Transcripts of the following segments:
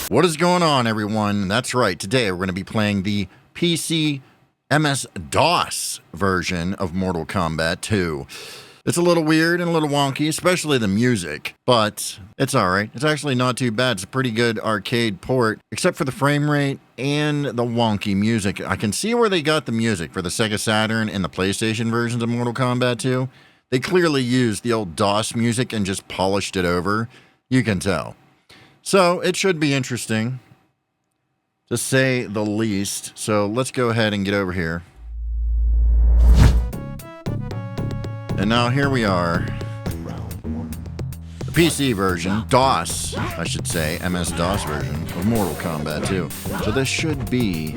What is going on, everyone? That's right. Today we're going to be playing the PC MS-DOS version of Mortal Kombat 2. It's a little weird and a little wonky, especially the music, but it's alright. It's actually not too bad. It's a pretty good arcade port, except for the frame rate and the wonky music. I can see where they got the music for the Sega Saturn and the PlayStation versions of Mortal Kombat 2. They clearly used the old DOS music and just polished it over. You can tell. So it should be interesting, to say the least. So let's go ahead and get over here. And now here we are. The PC version, DOS, I should say, MS-DOS version of Mortal Kombat 2. So this should be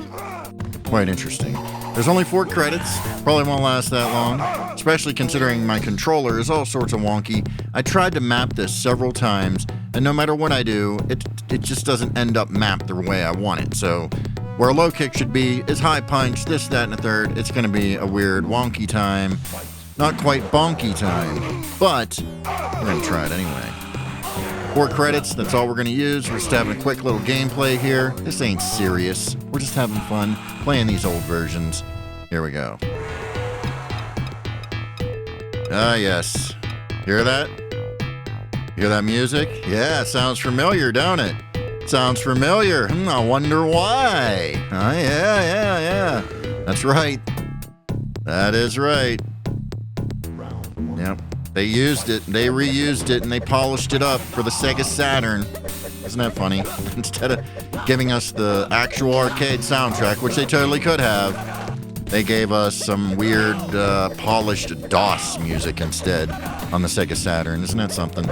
quite interesting. There's only 4 credits. Probably won't last that long, especially considering my controller is all sorts of wonky. I tried to map this several times, and no matter what I do, it just doesn't end up mapped the way I want it. So where a low kick should be is high punch, this, that, and a third. It's going to be a weird wonky time. Not quite bonky time, but we're going to try it anyway. 4 credits, that's all we're going to use. We're just having a quick little gameplay here. This ain't serious. We're just having fun playing these old versions. Here we go. Ah, yes. Hear that? Hear that music? Yeah, it sounds familiar, don't it? Sounds familiar. I wonder why. Yeah. That's right. That is right. Yep. They used it, they reused it, and they polished it up for the Sega Saturn. Isn't that funny? Instead of giving us the actual arcade soundtrack, which they totally could have, they gave us some weird polished DOS music instead on the Sega Saturn. Isn't that something?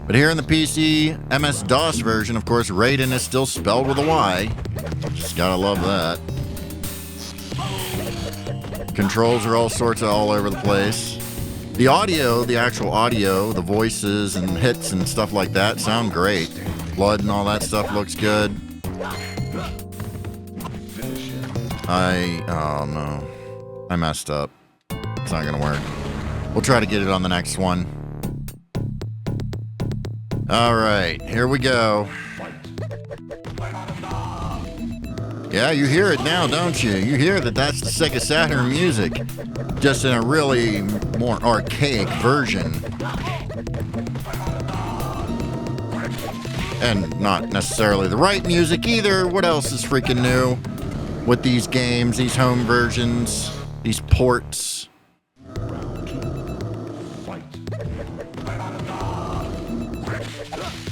But here in the PC MS-DOS version, of course, Raiden is still spelled with a Y. Just gotta love that. Controls are all sorts of all over the place. The audio, the actual audio, the voices and hits and stuff like that sound great. Blood and all that stuff looks good. Oh no. I messed up. It's not gonna work. We'll try to get it on the next one. Alright, here we go. Yeah, you hear it now, don't you? You hear that that's the Sega Saturn music, just in a really more archaic version. And not necessarily the right music either. What else is freaking new with these games, these home versions, these ports?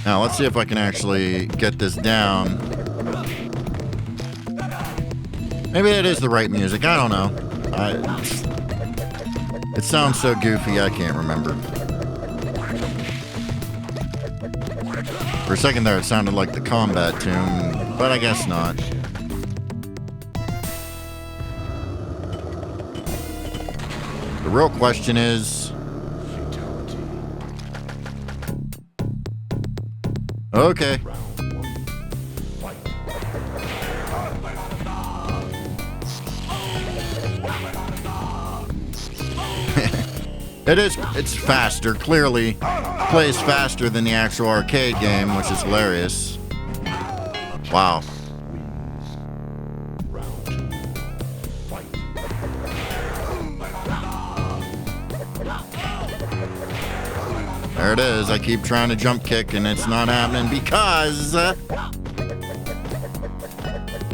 Now, let's see if I can actually get this down. Maybe it is the right music. I don't know. It sounds so goofy, I can't remember. For a second there, it sounded like the Kombat tune, but I guess not. The real question is... Okay. It's faster, clearly plays faster than the actual arcade game, which is hilarious. Wow. There it is. I keep trying to jump kick and it's not happening because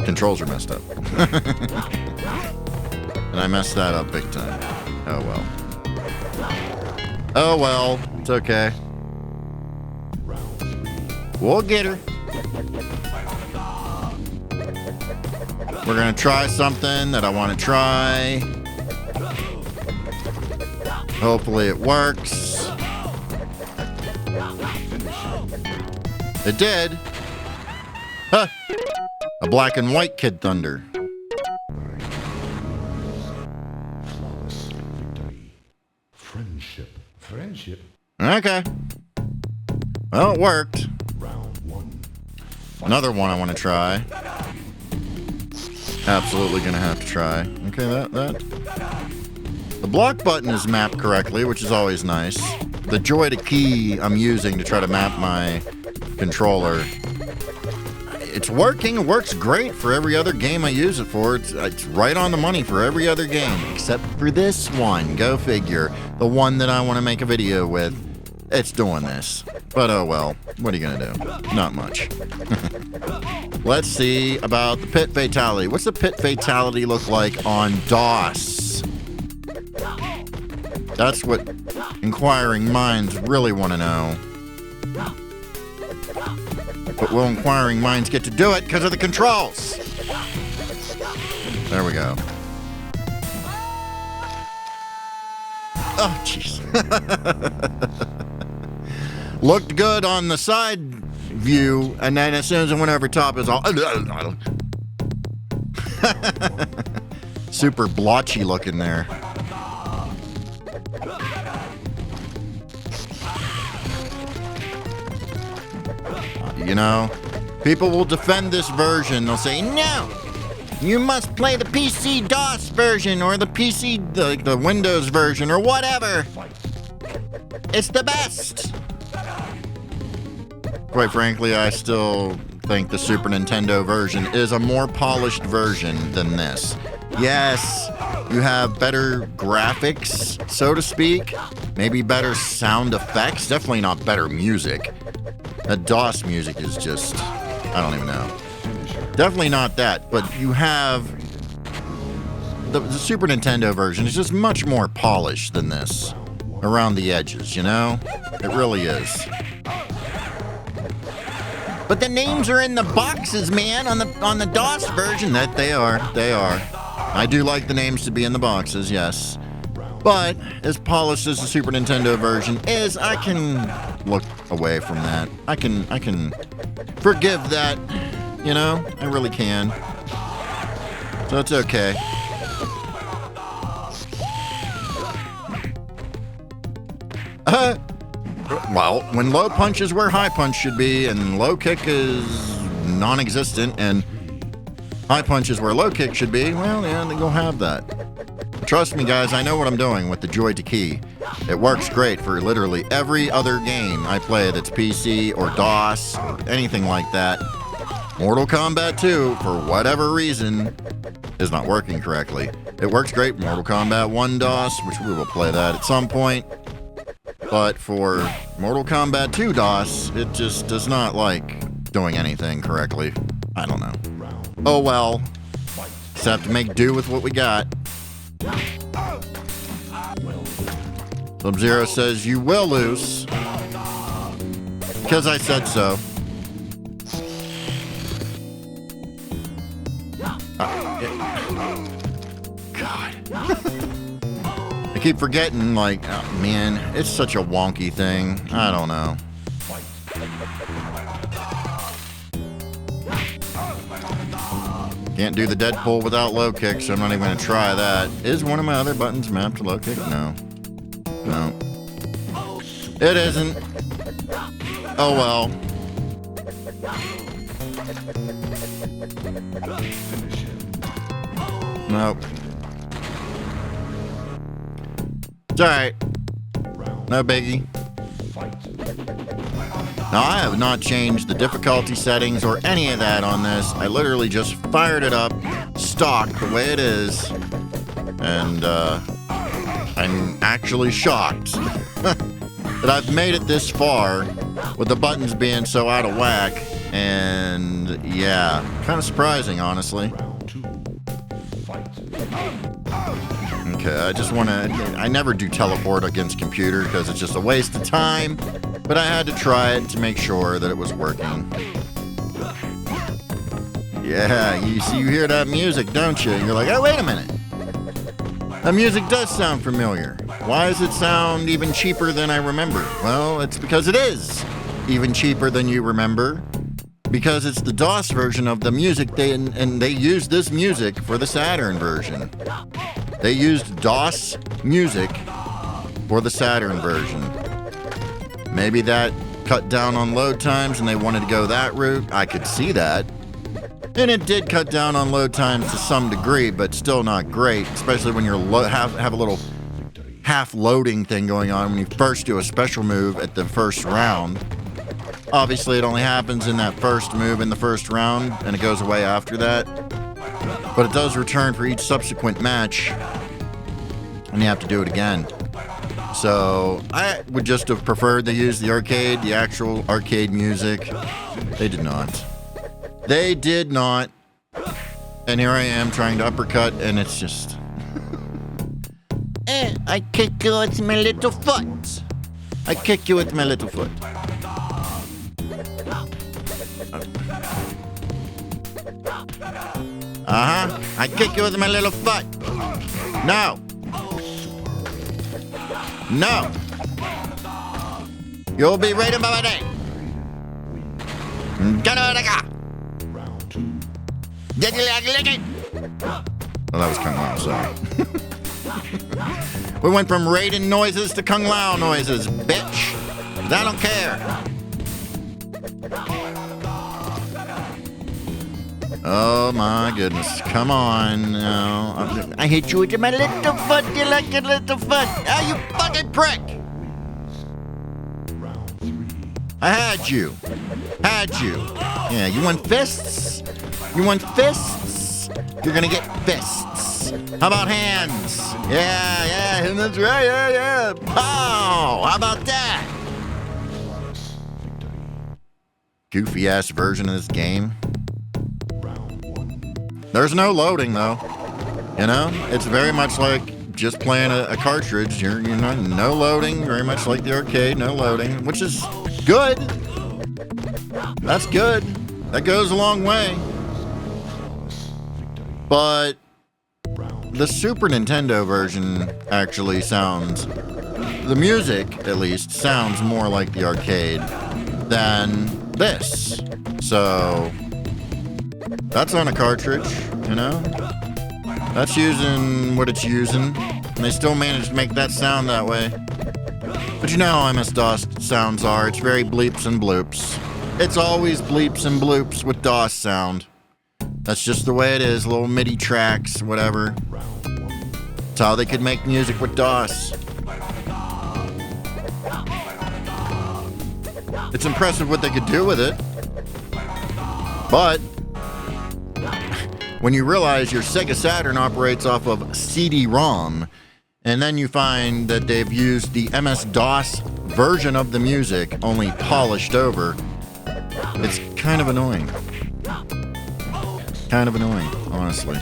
controls are messed up. And I messed that up big time. Oh well. Oh well, it's okay. We'll get her. We're gonna try something that I want to try. Hopefully it works. It did. Huh. A black and white Kid Thunder. Friendship. Okay. Well, it worked. Another one I want to try. Absolutely gonna have to try. Okay, that. The block button is mapped correctly, which is always nice. The joy to key I'm using to try to map my controller, it's working. It works great for every other game I use it for. It's right on the money for every other game, except for this one. Go figure. The one that I want to make a video with, it's doing this. But oh well, what are you gonna do? Not much. Let's see about the pit fatality. What's the pit fatality look like on DOS? That's what inquiring minds really want to know. But will inquiring minds get to do it because of the controls? There we go. Oh, jeez. Looked good on the side view, and then as soon as it went over top, it was all super blotchy looking there. You know, people will defend this version. They'll say, no, you must play the PC DOS version or the PC, the Windows version or whatever. It's the best. Quite frankly, I still think the Super Nintendo version is a more polished version than this. Yes, you have better graphics, so to speak. Maybe better sound effects. Definitely not better music. That DOS music is just, I don't even know. Definitely not that, but you have the Super Nintendo version is just much more polished than this around the edges, you know? It really is. But the names are in the boxes, man, on the DOS version. That they are. I do like the names to be in the boxes, yes. But as polished as the Super Nintendo version is, I can look away from that. I can forgive that, you know? I really can. So it's okay. Well, when low punch is where high punch should be, and low kick is non-existent, and high punch is where low kick should be, well, yeah, you'll have that. Trust me, guys, I know what I'm doing with the Joy to Key. It works great for literally every other game I play that's PC or DOS or anything like that. Mortal Kombat 2, for whatever reason, is not working correctly. It works great for Mortal Kombat 1 DOS, which we will play that at some point. But for Mortal Kombat 2 DOS, it just does not like doing anything correctly. I don't know. Oh well. Just have to make do with what we got. Sub-Zero says you will lose. Because I said so. God. I keep forgetting, like, oh, man, it's such a wonky thing. I don't know. Can't do the Deadpool without low kick, so I'm not even going to try that. Is one of my other buttons mapped to low kick? No. No. It isn't. Oh well. Nope. It's alright. No biggie. Now, I have not changed the difficulty settings or any of that on this. I literally just fired it up, stock, the way it is. And, I'm actually shocked that I've made it this far with the buttons being so out of whack. And, yeah, kind of surprising, honestly. Okay, I just want to... I never do teleport against computer because it's just a waste of time. But I had to try it to make sure that it was working. Yeah, you hear that music, don't you? You're like, oh, wait a minute. That music does sound familiar. Why does it sound even cheaper than I remember? Well, it's because it is even cheaper than you remember. Because it's the DOS version of the music, and they used this music for the Saturn version. They used DOS music for the Saturn version. Maybe that cut down on load times and they wanted to go that route. I could see that. And it did cut down on load times to some degree, but still not great, especially when you're have a little half loading thing going on when you first do a special move at the first round. Obviously, it only happens in that first move in the first round, and it goes away after that. But it does return for each subsequent match, and you have to do it again. So I would just have preferred they use the arcade, the actual arcade music. They did not. They did not. And here I am trying to uppercut, and it's just... I kick you with my little foot. I kick you with my little foot. I kick you with my little foot. No. No. You'll be right about my name. Well, that was Kung Lao, sorry. We went from Raiden noises to Kung Lao noises, bitch. I don't care. Oh my goodness. Come on now. I hit you with my little foot. You like your little foot. Ah, you fucking prick. I had you. Yeah, you want fists? You want fists? You're gonna get fists. How about hands? Yeah, that's right, yeah. Pow! How about that? Goofy ass version of this game. There's no loading though. You know, it's very much like just playing a cartridge. You're no loading, very much like the arcade, no loading, which is good. That's good. That goes a long way. But the Super Nintendo version actually sounds, the music at least, sounds more like the arcade than this. So that's on a cartridge, you know? That's using what it's using. And they still managed to make that sound that way. But you know how MS-DOS sounds are. It's very bleeps and bloops. It's always bleeps and bloops with DOS sound. That's just the way it is. Little MIDI tracks, whatever. That's how they could make music with DOS. It's impressive what they could do with it. But when you realize your Sega Saturn operates off of CD-ROM, and then you find that they've used the MS-DOS version of the music, only polished over, it's kind of annoying. Kind of annoying, honestly.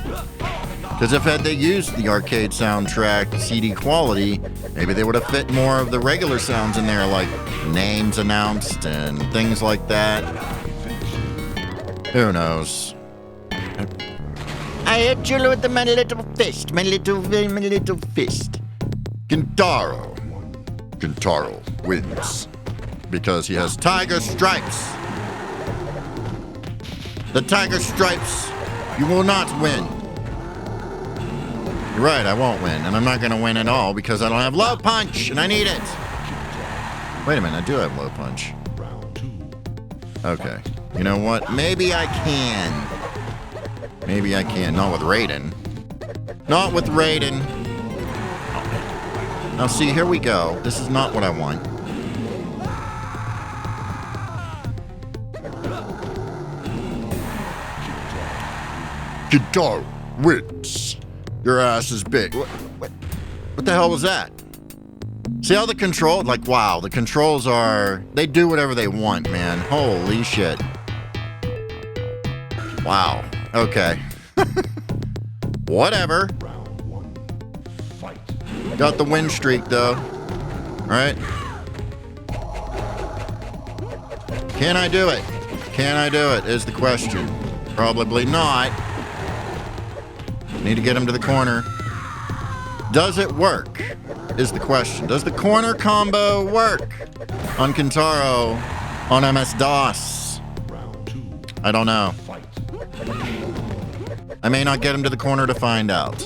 Because if had they used the arcade soundtrack CD quality, maybe they would have fit more of the regular sounds in there, like names announced and things like that. Who knows? I hit you with my little fist, my little fist. Kintaro wins because he has tiger stripes. The tiger stripes, you will not win. You're right, I won't win, and I'm not gonna win at all because I don't have low punch, and I need it. Wait a minute, I do have low punch. Okay, you know what? Maybe I can. Maybe I can. Not with Raiden. Not with Raiden. Now see, here we go. This is not what I want. Guitar wins. Your ass is big. What the hell was that? See how the control, like, wow, the controls are, they do whatever they want, man. Holy shit. Wow. Okay. Whatever. Got the win streak, though. Right? Can I do it? Can I do it, is the question. Probably not. Need to get him to the corner. Does it work, is the question. Does the corner combo work on Kintaro on MS-DOS? I don't know. I may not get him to the corner to find out.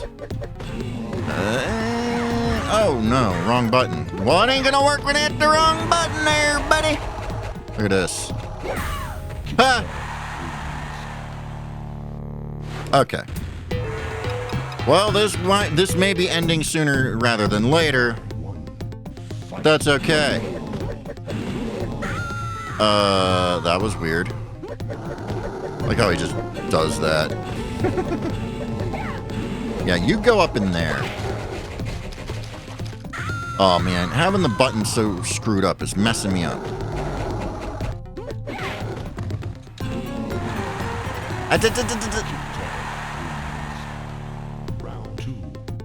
Oh no, wrong button. Well, it ain't gonna work when I hit the wrong button there, buddy. Look at this. Ha! Okay. Well, this may be ending sooner rather than later. But that's okay. That was weird. Like how he just does that. Yeah, you go up in there. Oh man, having the button so screwed up is messing me up.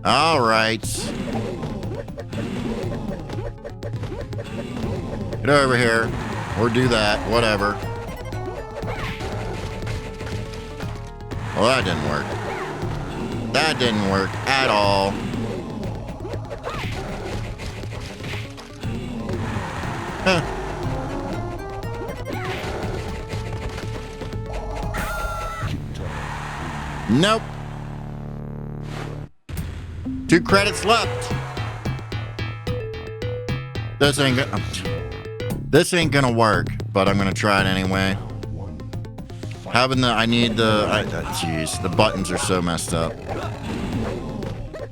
All right. Get over here. Or do that. Whatever. Well, that didn't work. That didn't work at all. Huh. Nope. 2 credits left. This ain't gonna work, but I'm gonna try it anyway. Jeez, the buttons are so messed up.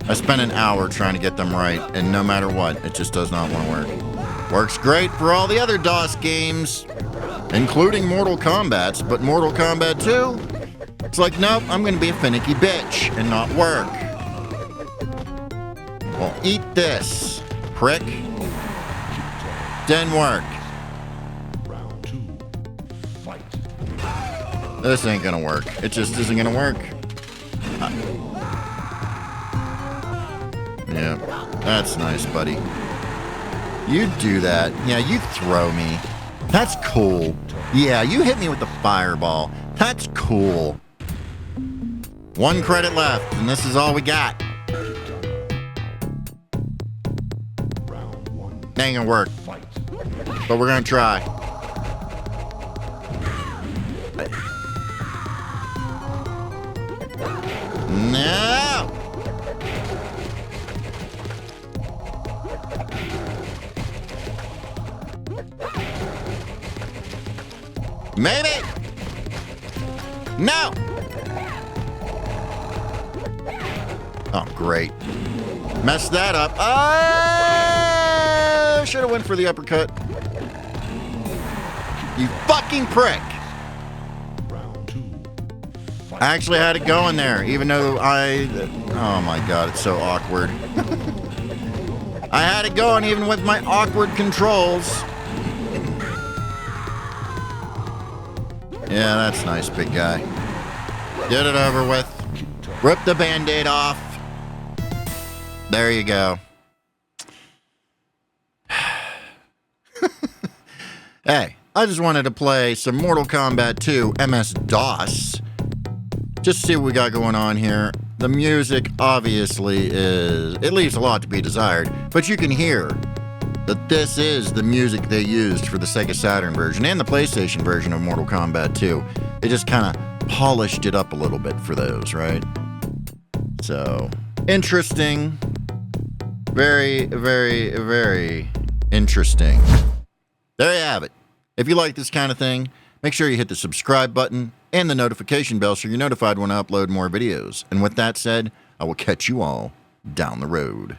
I spent an hour trying to get them right, and no matter what, it just does not want to work. Works great for all the other DOS games, including Mortal Kombat's, but Mortal Kombat 2, it's like, nope, I'm gonna be a finicky bitch and not work. Well, eat this, prick. Didn't work. This ain't gonna work. It just isn't gonna work. Yeah, that's nice, buddy. You do that. Yeah, you throw me. That's cool. Yeah, you hit me with the fireball. That's cool. 1 credit left, and this is all we got. Ain't gonna work. But we're gonna try. No! Maybe! No! Oh, great. Messed that up. Should have went for the uppercut. You fucking prick! I actually had it going there, even though oh my god, it's so awkward. I had it going even with my awkward controls. Yeah, that's nice, big guy. Get it over with. Rip the Band-Aid off. There you go. Hey, I just wanted to play some Mortal Kombat 2 MS-DOS. Just see what we got going on here. The music, obviously, it leaves a lot to be desired, but you can hear that this is the music they used for the Sega Saturn version and the PlayStation version of Mortal Kombat 2. They just kind of polished it up a little bit for those, right? So, interesting. Very, very, very interesting. There you have it. If you like this kind of thing, make sure you hit the subscribe button and the notification bell so you're notified when I upload more videos. And with that said, I will catch you all down the road.